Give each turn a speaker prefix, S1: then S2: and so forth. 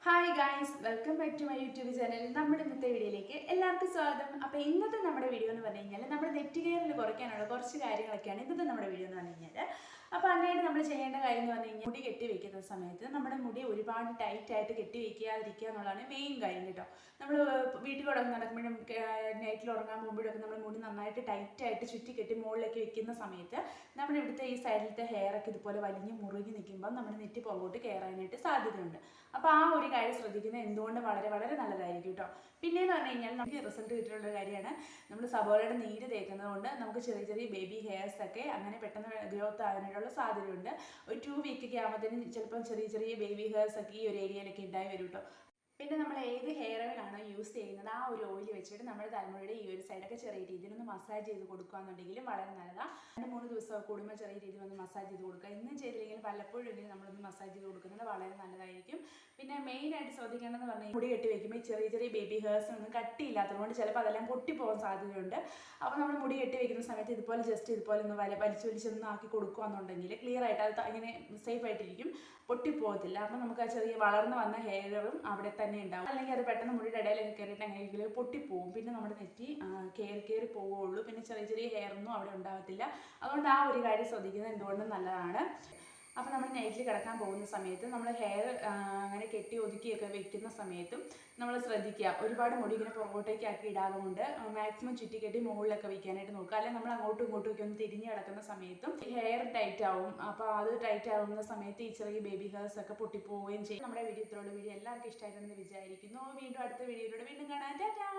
S1: Hi guys, welcome back to my YouTube channel. നമ്മുടെ ഇന്നത്തെ വീഡിയോയിലേക്ക് എല്ലാവർക്കും സ്വാഗതം. അപ്പോൾ ഇന്നത്തെ നമ്മുടെ വീഡിയോ എന്ന് പറഞ്ഞു കഴിഞ്ഞാൽ നമ്മുടെ നെറ്റ് കെയറിൽ കുറയ്ക്കാനുള്ള കുറച്ച് കാര്യങ്ങളൊക്കെയാണ് ഇന്നത്തെ നമ്മുടെ വീഡിയോ എന്ന് പറഞ്ഞു കഴിഞ്ഞാൽ. അപ്പോൾ അതിനായിട്ട് നമ്മൾ ചെയ്യേണ്ട കാര്യം എന്ന് പറഞ്ഞു കഴിഞ്ഞാൽ മുടി കെട്ടി വെക്കുന്ന സമയത്ത് നമ്മുടെ മുടി ഒരുപാട് ടൈറ്റായിട്ട് കെട്ടി വെക്കാതിരിക്കുക എന്നുള്ളതാണ് മെയിൻ കാര്യം കേട്ടോ. നമ്മൾ വീട്ടിൽ കൂടെ നടക്കുമ്പോഴും നൈറ്റിൽ ഉറങ്ങാൻ പോകുമ്പോഴൊക്കെ നമ്മൾ മുടി നന്നായിട്ട് ടൈറ്റായിട്ട് ചുറ്റി കെട്ടി മുകളിലേക്ക് വെക്കുന്ന സമയത്ത് നമ്മുടെ ഇവിടുത്തെ ഈ സൈഡിലത്തെ ഹെയറൊക്കെ ഇതുപോലെ വലിഞ്ഞ് മുറുകി നിൽക്കുമ്പോൾ നമ്മുടെ നെറ്റി പുറകോട്ട് കയറാനായിട്ട് സാധ്യതയുണ്ട്. അപ്പോൾ ആ ഒരു കാര്യം ശ്രദ്ധിക്കുന്നത് എന്തുകൊണ്ട് വളരെ വളരെ നല്ലതായിരിക്കും കേട്ടോ. പിന്നെയെന്ന് പറഞ്ഞു കഴിഞ്ഞാൽ നമുക്ക് റിസൾട്ട് കിട്ടിയിട്ടുള്ള കാര്യമാണ് നമ്മൾ സബോളയുടെ നീര് തേക്കുന്നത് കൊണ്ട് നമുക്ക് ചെറിയ ചെറിയ ബേബി ഹെയർസ് ഒക്കെ അങ്ങനെ പെട്ടെന്ന് ഗ്രോത്ത് ആകാനായിട്ടുള്ള സാധ്യതയുണ്ട്. ഒരു 2 വീക്കൊക്കെ ആകുമ്പോഴത്തേനും ചിലപ്പം ചെറിയ ചെറിയ ബേബി ഹെയർസ് ഒക്കെ ഈ ഒരു ഏരിയയിലൊക്കെ ഉണ്ടായി വരും കേട്ടോ. പിന്നെ നമ്മൾ ഏത് ഹെയർ ഓയിലാണോ യൂസ് ചെയ്യുന്നത് ആ ഒരു ഓയിൽ വെച്ചിട്ട് നമ്മുടെ തലമുറയുടെ ഈ ഒരു സൈഡൊക്കെ ചെറിയ രീതിയിൽ ഒന്ന് മസാജ് ചെയ്ത് കൊടുക്കുകയെന്നുണ്ടെങ്കിലും വളരെ നല്ലതാണ്. 2-3 ദിവസം കൂടുമ്പോൾ ചെറിയ രീതിയിൽ ഒന്ന് മസാജ് ചെയ്ത് കൊടുക്കുക. ഇന്നും ചെയ്തില്ലെങ്കിൽ വല്ലപ്പോഴും എങ്കിലും നമ്മളൊന്ന് മസാജ് ചെയ്ത് കൊടുക്കുന്നത് വളരെ നല്ലതായിരിക്കും. പിന്നെ മെയിനായിട്ട് ശ്രദ്ധിക്കേണ്ടതെന്ന് പറഞ്ഞാൽ മുടി കെട്ടി വയ്ക്കുമ്പോൾ ചെറിയ ചെറിയ ബേബി ഹെയർസ് ഒന്നും കട്ടിയില്ലാത്തതുകൊണ്ട് ചിലപ്പോൾ അതെല്ലാം പൊട്ടിപ്പോകാൻ സാധ്യതയുണ്ട്. അപ്പോൾ നമ്മൾ മുടി കെട്ടി വയ്ക്കുന്ന സമയത്ത് ഇതുപോലെ ജസ്റ്റ് ഇതുപോലെ ഒന്ന് വലിച്ചൊന്ന് ആക്കി കൊടുക്കുകയെന്നുണ്ടെങ്കിൽ ക്ലിയർ ആയിട്ട് അത് ഇങ്ങനെ സേഫ് ആയിട്ടിരിക്കും, പൊട്ടിപ്പോകത്തില്ല. അപ്പോൾ നമുക്ക് ആ ചെറിയ വളർന്ന് വന്ന ഹെയറും അവിടെ തന്നെ ഉണ്ടാവും. അല്ലെങ്കിൽ അത് പെട്ടെന്ന് മുടിയുടെ ഇടയിലൊക്കെ കയറിയിട്ട് എങ്ങനെയെങ്കിലും പൊട്ടിപ്പോവും. പിന്നെ നമ്മുടെ നെറ്റി കയറി പോവുകയുള്ളൂ. പിന്നെ ചെറിയ ചെറിയ ഹെയറൊന്നും അവിടെ ഉണ്ടാകത്തില്ല. അതുകൊണ്ട് ആ ഒരു കാര്യം ശ്രദ്ധിക്കുന്നത് എന്തുകൊണ്ടും നല്ലതാണ്. അപ്പോൾ നമ്മൾ നൈറ്റിൽ കിടക്കാൻ പോകുന്ന സമയത്ത് നമ്മൾ ഹെയർ അങ്ങനെ കെട്ടി ഒതുക്കിയൊക്കെ വെക്കുന്ന സമയത്തും നമ്മൾ ശ്രദ്ധിക്കുക, ഒരുപാട് മുടി ഇങ്ങനെ പുറകോട്ടേക്ക് ആക്കി ഇടാതുകൊണ്ട് മാക്സിമം ചുറ്റിക്കെട്ടി മുകളിലൊക്കെ വയ്ക്കാനായിട്ട് നോക്കുക. അല്ലെങ്കിൽ നമ്മൾ അങ്ങോട്ടും ഇങ്ങോട്ടും ഒക്കെ ഒന്ന് തിരിഞ്ഞ് കിടക്കുന്ന സമയത്തും ഹെയർ ടൈറ്റ് ആവും. അപ്പോൾ അത് ടൈറ്റ് ആവുന്ന സമയത്ത് ഈ ചെറിയ ബേബി ഹെയർസ് ഒക്കെ പൊട്ടിപ്പോവുകയും ചെയ്യും. നമ്മുടെ വീഡിയോ ഇത്രയുള്ള വീഡിയോ എല്ലാവർക്കും ഇഷ്ടമായിട്ടുണ്ടെന്ന് വിചാരിക്കുന്നു. വീണ്ടും അടുത്ത വീഡിയോയിലൂടെ വീണ്ടും കാണാൻ ടാറ്റാ.